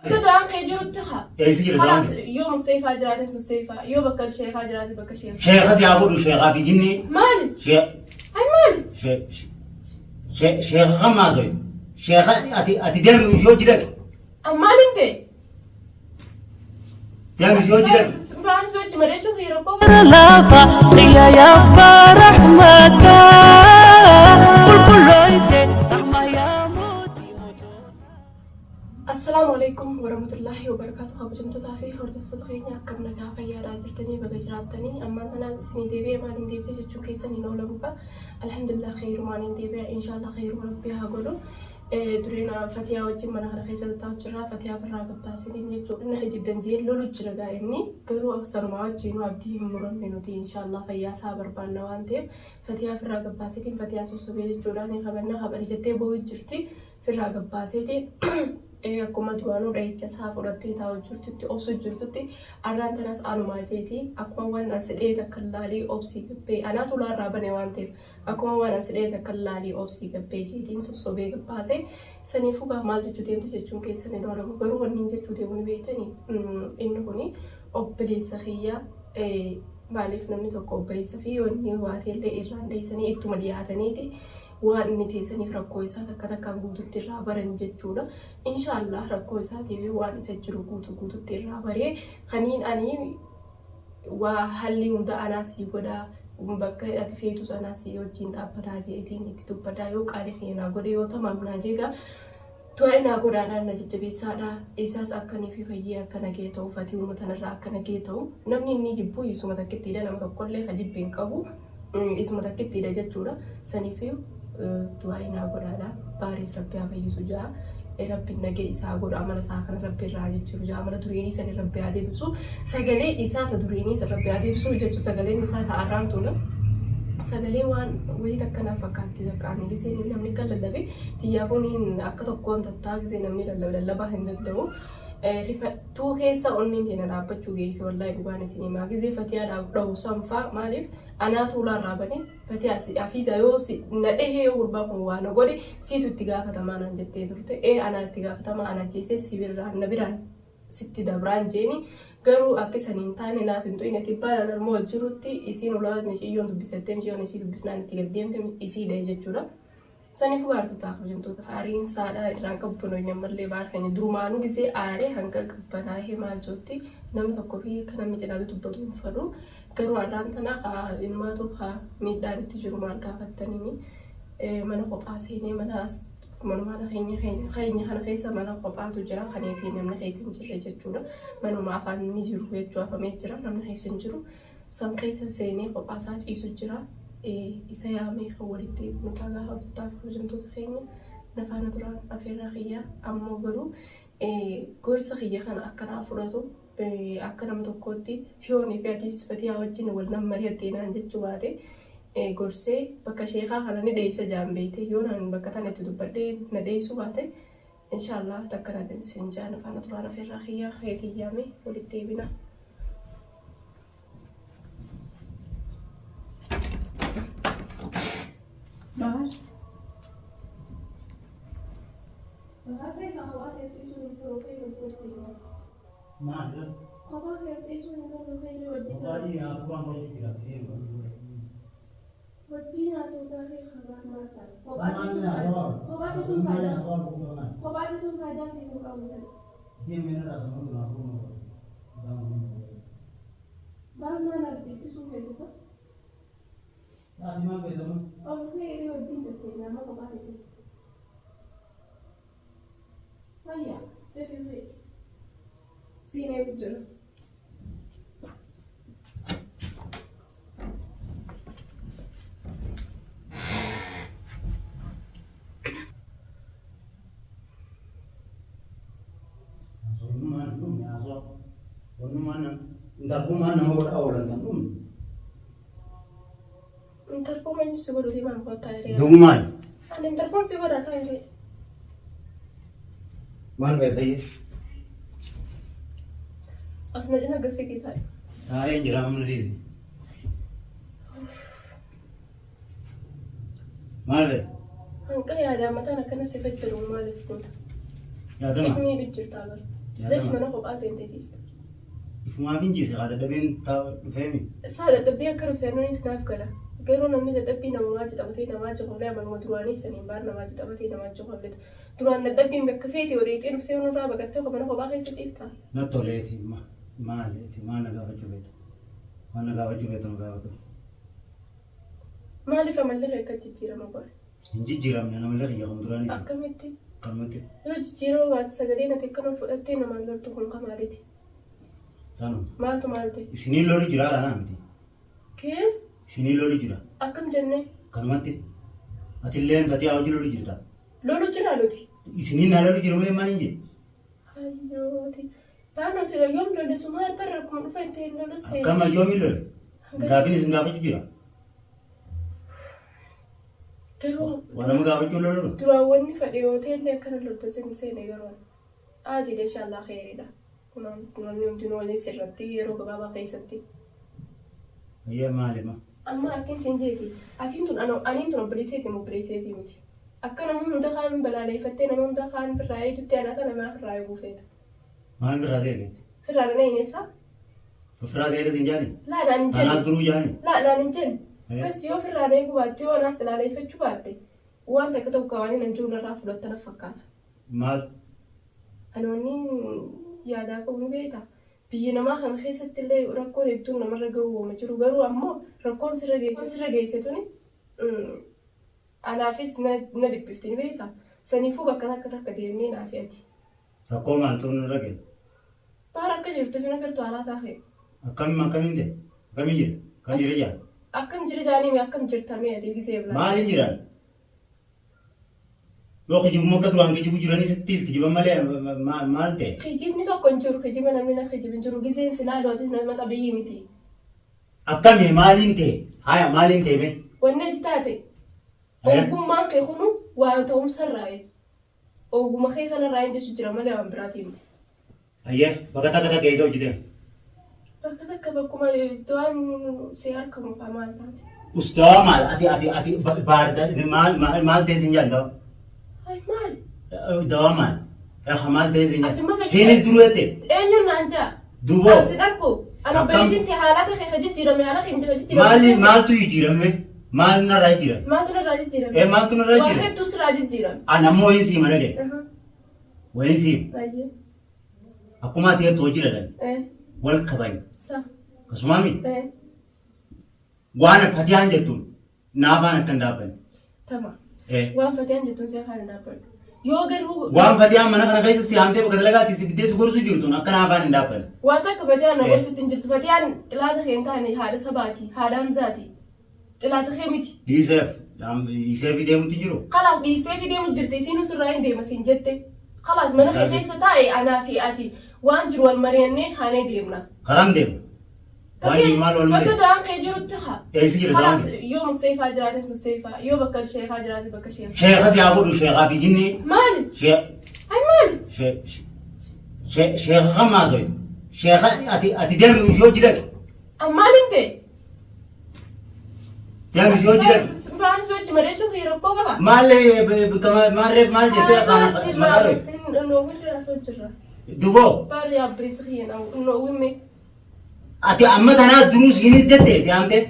تدعم كيجرو تخا ايش يجري خلاص يوم مستيفى جراتت مستيفى يوم بكر شيخ جراتت بكر شيخ شيخ يعبد شيخ في جني مالي شيخ أي مالي شيخ خماسوي شيخ أتي دم يسوي جدك أما أنت دم يسوي جدك بعد زوج مريت وغيره لافا يا رحمتا كل رحمة يا موتي السلام عليكم ورحمة الله وبركاته خبجمتو تافي هورتو صدقيني أكمنا كافا يا راجرتني بغجراتني أما أنا سني ديبي ما نديبتي جتشو كيساني نولمبا الحمد لله خير ما نديبي إن شاء الله خير ربي هقولو درينا فتيا وجه من هذا خيسة تاجرها فتيا فرا قباسين يجوا إنه يجيب دنجيل لولو جرجا إني قالوا أكثر ما جينو عبدي مرن منوتي إن شاء الله فيا صابر بنا وانتم فتيا فرا قباسين فتيا سوسبي جوراني خبرنا خبر جتة بوي جرتي فرا قباسين akkuma du'aanuu dhahicha isaa fudhattee taa'u jirtutti obsu jirtutti arraan tanas anumaa jeeti akkuma waan asidhee takka laalii obsii gabbee anaatu laarraa bane waan ta'eef akkuma waan asidhee takka laalii obsii gabbee jeetiin sossobee gabbaase saniifuu gaa maal jechuu deemtu jechuun keessan iddoo alamu garuu wanni jechuu deemuun beektanii inni kuni obboleessa kiyya maaliif namni tokko obboleessa fi wanni waateellee irraan deessanii ittuma dhiyaataniiti waan inni teessaniif rakkoo isaa takka takkaan guututti irraa baran jechuudha. Inshaallah rakkoo isaatiif waan isa jiru guututti irraa baree kaniin ani waa halli hunda anaasii godhaa bakka ati feetus anaasii wajjin dhaabbataa jeetiin itti dubbataa yoo qaalii keenyaa godhe yoo tamamnaa jeegaa tu'ainaa godhaadhaan na jajjabeessaadha. Isaas akkaniif fayyee akka nagee ta'u fatii uummatanirraa akka nagee ta'u namni inni jibbuu isuma takkittiidha nama tokkollee fajibbeen qabu isuma takkittiidha jechuudha. Saniif tu'ainaa godhaadhaan baaris rabbi haa fayyisu jaa rabbi nagee isaa godha amala isaa kana rabbi irraa jechuudha jaa amala dureenii sanii rabbi haa deebisu sagalee isaa ta dureenii san rabbi haa deebisu jechuudha sagaleen isaa ta arraan tuna sagalee waan wayii takkanaa fakkaatti takka ani gisee namni kan lallabe tiyyaafuun akka tokkoon tattaa gisee namni lallabaa hin danda'u rifattuu keessa onneen teena dhaabbachuu geesse wallahi dhugaan isin himaa gisee fatiyaa dhawu sanfaa maaliif anaatu laarraa bane fatiyaa afiisa yoo nadhehee yoo gurbaa kun waan godhe siitu itti gaafatamaa nan jettee turte anaa itti gaafatamaa ana jeesee si biraan na biraan sitti dabraan jeeni garuu akka isaniin taane naasintu ina kibbaan armoo wal jirutti isiin ulaan ishiyyoon dubbisattee mishiyoon isii dubbisnaan itti gaddeemte isii dhee jechuudha. Saniif gaartu taaf jemtoota aariin saadhaa irraan qabbanoon namallee baarkanii durumaanuu gisee aaree hanga qabbanaa himaa jirti namni tokko fi kan namni jedhaatu dubbatu hin fadhu garuu arraan tanaa ilmaatu miidhaan itti jiru maal gaafattanii mana kophaa seenee manuma keenya kana keessa mana kophaatu jira kanee fi namni keessa hin jirre jechuudha manuma afaan ni jiru jechuu afamee jira namni keessa hin jiru san keessa seenee kophaasaa ciisu jira. Isa yaamee kan walitti nuti gaafataaf hojjetoota keenya nafaana turaan afeerraa kiyyaa ammoo garuu gorsa kiyya kana akkanaa fudhatu akka nama tokkootti fiyoonii fi atiis fatiyaa wajjin wal nama mari'attee naan jechuu baate gorsee bakka sheekaa kana ni dheessa jaambeete yoo naan bakka tan itti dubbadhee na dheessuu baate inshaallah takka na isin jaa nafaana turaan afeerraa kiyyaa keetii yaamee walitti eebina. Bahar. Bahar ni kawan yang isu itu orang yang berpikir. Mana? Kawan yang isu itu orang yang wajib. Tadi aku kan mau juga dia. Wajib nasuh dari kawan mata. Kawan itu sumpah dah sih muka muka. Dia mana rasa mungkin aku mau. Bahar mana itu sumpah itu? Tadi mana itu? Orang ini wajib betul, nama kawan itu. Ayah, jadi sini betul. Ntar mana mau awalan tantum? Ntar pun main sekolah di mana kota ini? Duman. Ada ntar pun sekolah datang ini. Man betul. Asma jenak gasi kita. Tahu jeram lidi. Mal betul. Angka ya ada mata nak kena sifat cerung malif pun. Ya tu mah. Ini bijir tagar. ليش ما ناخذ قاسي انت جيست Ifuma fi injise haa dadhabeen dhufeemi. isaa dadhabdee akka rufsannoonis naaf gala garuu namni dadhabbii namaa taphatee namaa jokoblee amaluma duraanii saniin baar namaa taphatee namaa jokobletu duraan dadhabbiin bakka feeti waliitii dhuftee nurraa baqattee mana kophaa keessa ciiftaa. Na toleeti maaleeti maal na gaafachuu beektu maal na gaafachuu beektu nu gaafatu. Maaliif amallee akka jijjiirama godhe? Hin jijjiiramne namallee xiyyeeffamu duraanii. Akkamitti? Kalmatti. Yoo jijjiirama baate sagalee nati akkana fudhattee namaan loltu kun kamaaliiti? Taanuma. Maaltu maalte? Isinii lolu jira haadha miti. Keef? Isinii lolu jira. Akkam jennee? Kalmatti. Atillee fatii haa hojii lolu jirta. Lolu jira loti? Isinii naa lolu jiru malee maal hin jedhe? Hayyooti. Baanoti yoom lole sumaa barra kuma dhufa itti hin lolu seera. Akkama yoomiin lole? Gaafin isin gaafachuu jira. Garuu. Wanama gaafachuu lolu? Duraawwanni fadhee hoteelli akkana lolta seene garuu. Aati deeshaalaa kheyriidha. Kunonni hundinuu waliin sirratti yeroo gabaabaa keessatti. Ayyee maalima? Amma akkin siin jeeti. Aniin tun obboleetteeti obboleetteeti miti. Akka nama hunda kaan balaaleeffattee nama hunda kaan firraa eegutti anaata namaa firraa eeguu feeta. Maal firraa seeqeeti? Firraa dana hineessaa? Firraa seeqees hin jaani? Laa naan hin jenni. Anaas duruu jaani? Laa naan hin jenni. Bas yoo firraa eeguu baatte yoo anaas balaaleeffachuu baatte waan takka tokko waan hin anjuu narraa fudhattana fakkaata. Maal? Anoonni yaadaa qabu beekta. Biyya namaa kana keessatti illee rakkoon hedduun namarra ga'uu jiru garuu ammoo rakkoon sirra geesse tuni anaafis na dhibbifti beekta. Saniifuu bakka takka deemnee naaf yaati. Rakkoo maaltu nurra ga'e? Baara akka jirtu fi nagartu alaa taa'e. Akkamiin ta'e? Akkamiin jira? Kan jira jaan? Akkam jira jaanii akkam jirtamee ati gisee bilaa. Maaliin jiraan? Yoo kijibuma akka duraan kijibu jiranii sittis kijiban malee maal ta'e? Kijibni tokko hin jiru. Kijiba namni na kijibin jiru. Giseen silaa lootis nama xabiyyii miti. Akkami maaliin ta'e? Haya maaliin ta'e bee? Wanni itti taate. Ogummaan kee kunu waan ta'umsarraa'e. Ogummaa kee kanarraa hin jechuun jira malee waan biraatii miti. Ayyee bakka takka keessa hojjetee? Bakka takka bakkuma iddoon si harkamu fa'aa maal taate? Ustaawaa maal? Ati baarda maal ta'e sin jaalladha? Ay maal? Dawaa maal? Yaa maal ta'e sin Ati ma jaalladha? Siinis duruu jettee? Eenyuun naan jaa? Duuboo? Asi dharku. Ana beekinti haalata kee jijjiirame haala kee jijjiirame. Maaltu jijjiirame? Maal narraa jijjiirame? Maaltu narraa jijjiirame? Maaltu narraa jijjiirame? Waan hedduu siraa jijjiirame. Ana ammoo wayin siima dhagee. Wayin siima. Baay'ee. Akkuma ati jettu hojii dhalan. Wal kabani. Sa. Kasumaami? Waan fatiyaan jettuun naafaan akka hin dhaabbanne. Tama. Waan fatiyaan jettuun si afaan hin dhaabbanne. Yoo garuu. Waan fatiyaan mana kana keessa si haamtee bakka dalagaatti si fiddee si gorsu jirtuun akka naafaan hin dhaabbanne. Waan takka fatiyaan na gorsutti hin jirtu. Fatiyaan xilaata kee hin taane haadha sabaati. Haadha hamzaati. Xilaata kee miti. Dhiisee deemutti jiru. Kalaas dhiisee fi deemu jirti. Isiin sirraa hin deema siin jette. Kalaas mana kee keessa taa'e anaa fi ati waan jiru wal mari'annee haanee deemna. Karam deema. Waan jiru maal wal mari'anne? Bakka da'aan kee jirutti haa. Eessi jira da'aan? Kalaas yoo Musteefaa jiraates Musteefaa yoo bakka Sheekaa jiraates bakka Sheekaa. Sheekas yaa godhu sheekaa fi jinni. Maali? Ay maali? Sheeka kan maasoyi. Sheeka ati deemi isii hojii dhaqe. Maaliin ta'e? Deemi isii hojii dhaqe. Maal isii hojii mareechuu kee rakkoo qaba? Maal jettee afaan maqaaloo? Noowwirri asoo jirra. Duboo? Baari yaabbeessa kiyya noowwimme. Ati amma tanaa duruu siinis jettee si haamtee?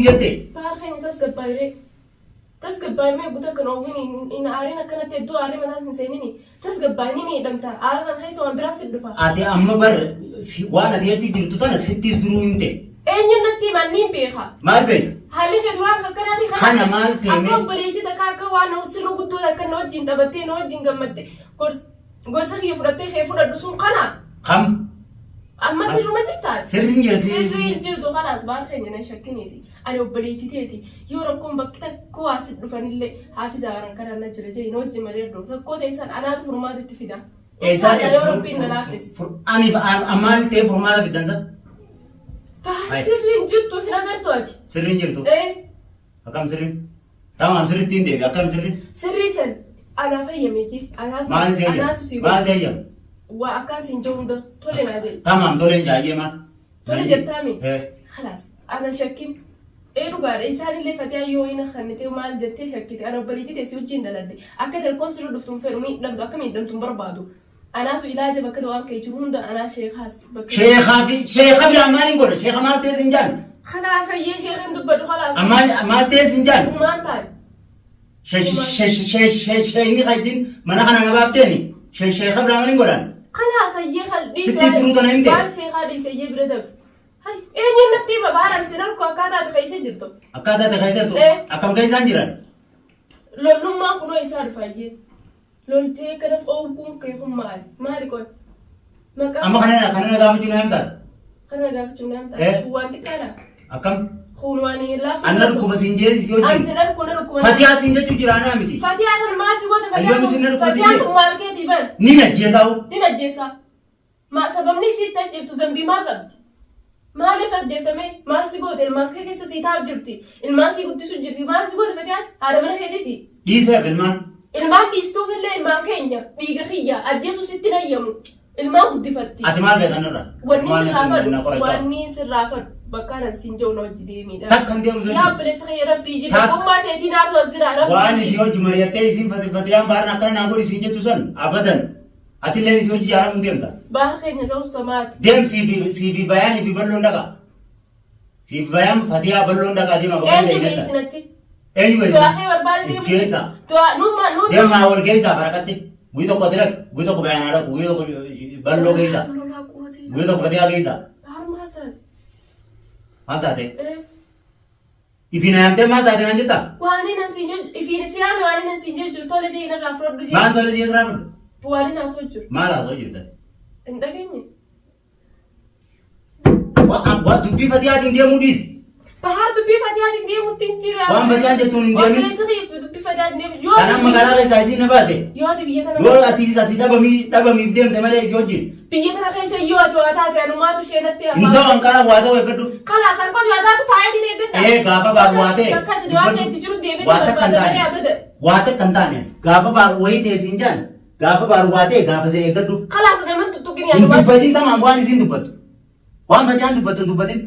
Jettee? Baar keenya tasgabbaayiree. Tasgabbaayimee guutuu akka noowwin hin aariin akkanatti hedduu aarii mataas hin seenini. Tasgabbaayinii miidhamta. Aara kan keessa waan biraas si dhufa. Ati amma bar waan ati jechuu jirtu tana sittis duruu hin ta'e. Eenyuun natti manniin beeka. Maal beeku? Haalli kee duraan akkanaati kana maal ta'e? Akka obboleettii takka akka waan sirna guddoo akka na wajjin taphattee na wajjin gammadde gorsa kiyya fudhattee kee fudhadhu sun kana. Kam? Amma sirruma jirtaa? Sirriin jira sirrii jirtu kanaas baal keenya na shakkiniiti. Ani obboleettii teeti yoo rakkoon bakki takka waa si dhufanillee haafizaa waan kana na jira jee na wajjin mari'adhu rakkoo ta'esan anaatu furmaata itti fida. Eesaan yoo rabbiin na laaffis. Ani maal ta'e furmaata fiddansa? Sirriin jirtu fi nagartu ati. Sirriin jirtu? Akkam sirriin? Tamam sirriitti hin deebi akkam sirriin? Sirrii san anaa fayyamee maal si fayyam? Waa akkaan siin jiru hunda tole naa jedhe. Tamam tole hin jaayee maal? Tole jettaami. Khalaas ana shakkin dhugaadha isaan illee Fatiyaa yoo hin kannite maal jettee shakkite ana obbaliitii teessi wajjin daladde akka telekoon sirra dhuftuun fedhu miidhamtu akka miidhamtuun barbaadu anaatu ilaaja bakka ta'u akka jiru hunda anaa sheekaas bakka sheeka biraan maaliin godha sheeka maal ta'e sinjaan khalaas ayyee sheekan dubbadhu khalaas maal ta'e sinjaan maal ta'e sheekni qaysin mana kana nabaafteeni sheeka biraan maaliin godhan khalaas ayyee khaldhiisa sitti turuu tana himte maal sheekaa dhiise ayyee bira dabe hay eenyuun natti hima baaraan sinan ko akkaataa ati keessa jirtu akkaataa ati keessa jirtu akkam keessaan jiran lollummaan kunoo isaa dhufa ayyee loltee kanaf oowwuun kee kun maali qoy amma kana gaafachuu na himtaat kana gaafachuu na himtaat waan xiqqaadha akkam kun waan laaftu anna dhukkuba siin jeesi si hojii asinan kun dhukkuba Fatiyaa siin jechuu jiraanaa miti Fatiyaa kan maal si goota Ayyoom isin dhukkuba siin Fatiyaa kun maal keetii ban ni najjeesaa'u ni najjeesaa sababni sitti ajjeeftu zambii maal qabdi maaliif ajjeeftame maal si goote ilmaan kee keessa sii taa'u jirti ilmaan si guddisu jirti maal si goote Fatiyaan haadha mana keetiiti dhiiseef ilmaan dhiistuuf illee ilmaan keenya dhiiga kiyya ajjeesu sitti nayyamu ilmaan guddifatti ati maal beekanirra wanni sirraafadhu bakka nan siin jiru na hojii deemiidha takkan deemu sun yaa bilisa kiyya rabbii jira gummaa teetii naatu azira waan isii hojii mari'attee isiin Fatiyaan baaran akkana naa godhi isiin jettu san abadan ati illee isii hojii jaaramuu deemta baar keenya ta'uu samaati deem siifi bayaanii fi balloon dhaqa siifi bayaan Fatiyaa balloon dhaqaa deema bakka eenyu geessinachi eenyu geessa deemaa wal geessaa barakatti guyyaa tokko direk guyyaa tokko bayaanaa dhaqu guyyaa tokko balloo geessaa guyyaa tokko Fatiyaa geessaa maal taate ifiin ayamtee maal taate naan jettaa waan inni siin jechuun ifiin siyaame waan inni siin jechuun tole jee irraa fudhadhu maal tole jee irraa fudhadhu waan inni haasoo jiru maal haasoo jirtati hin dhageenye waan dubbii Fatiyaatiin deemuu dhiisi bahar dubbii Fatiyaatiin deemuutti hin jiru waan Fatiyaan jettuun hin deemin dubbii Fatiyaatiin deemu kanaan magaalaa keessaa isiin na baase yoo ati biyya tana yoo ati asii dhabamiif deemte malee isii wajjin biyya tana keessa yoo ati waa taate anumaatu ishee natti hin ta'u hanqara waa ta'u eeggadhu kalaas hanqooti waa taatu taa'eetiin eeggadha gaafa baaru waa ta'e bakka ati waan itti jiru deemee barbaadamanii abada waa takka hin taane gaafa baaru wayii ta'e siin jaan gaafa baaru waa ta'e gaafa see eeggadhu kalaas naman tuttuqin hin dubbatin tamaan waan isiin dubbattu waan Fatiyaan dubbattu hin dubbatin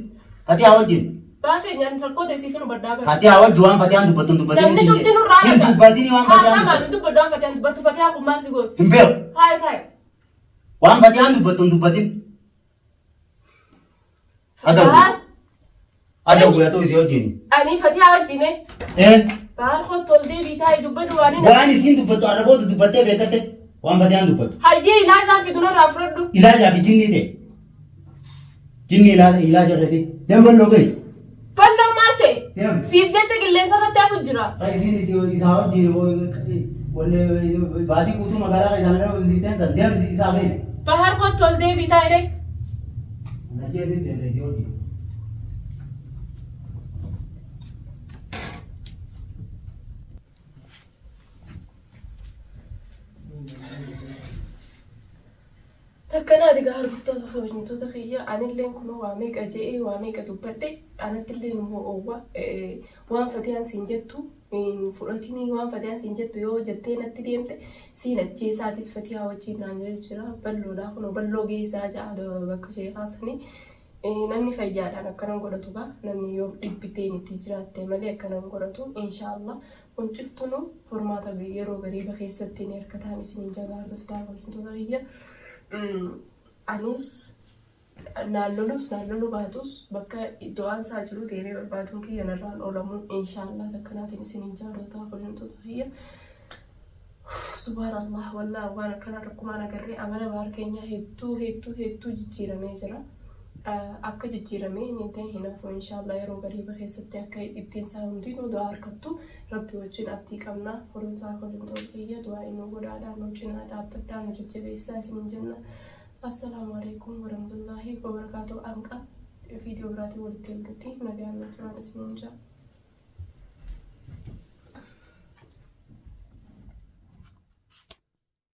Fatiyaa wajjin baafee nyaan rakkoota isii fi nu baddaa Fatiyaa wajji waan Fatiyaan dubbattu hin dubbatin namni cufti nurraa hin dubbatin waan Fatiyaan dubbattu hin dubbaddu waan Fatiyaan dubbattu Fatiyaa kun maal si gooti hin beeku haay waan Fatiyaan dubbattu hin dubbatin adabu ya ta'u isii wajjin ani Fatiyaa wajjine baal hottol deebii taa'e dubbadhu waan isiin dubbattu adaboota dubbattee beekatte waan Fatiyaan dubbattu hayyee ilaajaa fi dunarraa fudhadhu ilaajaa fi jinni ta'e jinni ilaaja keeti deem balloo geessi balloo maal ta'e siif jecha qilleensa irratti hafu jira isiin isaa wajjin baatii guutuu magaalaa keessaa dha isiiteen san deem isaa geessi bahar hottol deebii taa'e dee najeesin deemte isii wajjin takkanaati gahaa dhuftoota kabajamtoota kiyya anilleen kun waa meeqa je'ee waa meeqa dubbadhe anattillee immoo oowwa waan Fatiyaan siin jettu fudhatinii waan Fatiyaan siin jettu yoo jettee natti deemte siin ajjeesaatis Fatiyaa wajjin naan jedhu jira balloodhaa kun balloo geessaa ja'a bakka sheekaasanii namni fayyaadhaan akkanan godhatu gaa namni yoo dhibbiteen itti jiraatte malee akkanan godhatu inshaallah wanciftunu formaata yeroo gariiba keessatti ni harkataan isiniin jagaa dhuftaa kabajamtoota kiyya anis naannolu baatus bakka iddoon isaa jiru deemee barbaaduun kiyya narraan oolamuun inshaallah takkanaatiin isiniin jaalataa kabajamtoota kiyya subhaanallah wallaahi waan akkanaa takkumaan agarree amala baar keenya hedduu jijjiiramee jira akka jijjiiramee inni ta'e hinaafuu inshaallah yeroo gariiba keessatti akka ittiin isaa hundinuu du'aa harkattu rabbi wajjin abdii qabna hordofaa kabajamtoota kiyya du'aa inni godhaadhaan nu cinaa dhaabbadhaan nu jajjabeessaa isiniin jenna assalaamu alaikum warahmatullaahi wabarakaatuh anqa viidiyoo biraatiin walitti ilaallutti nagaan nu turaan isiniin jaa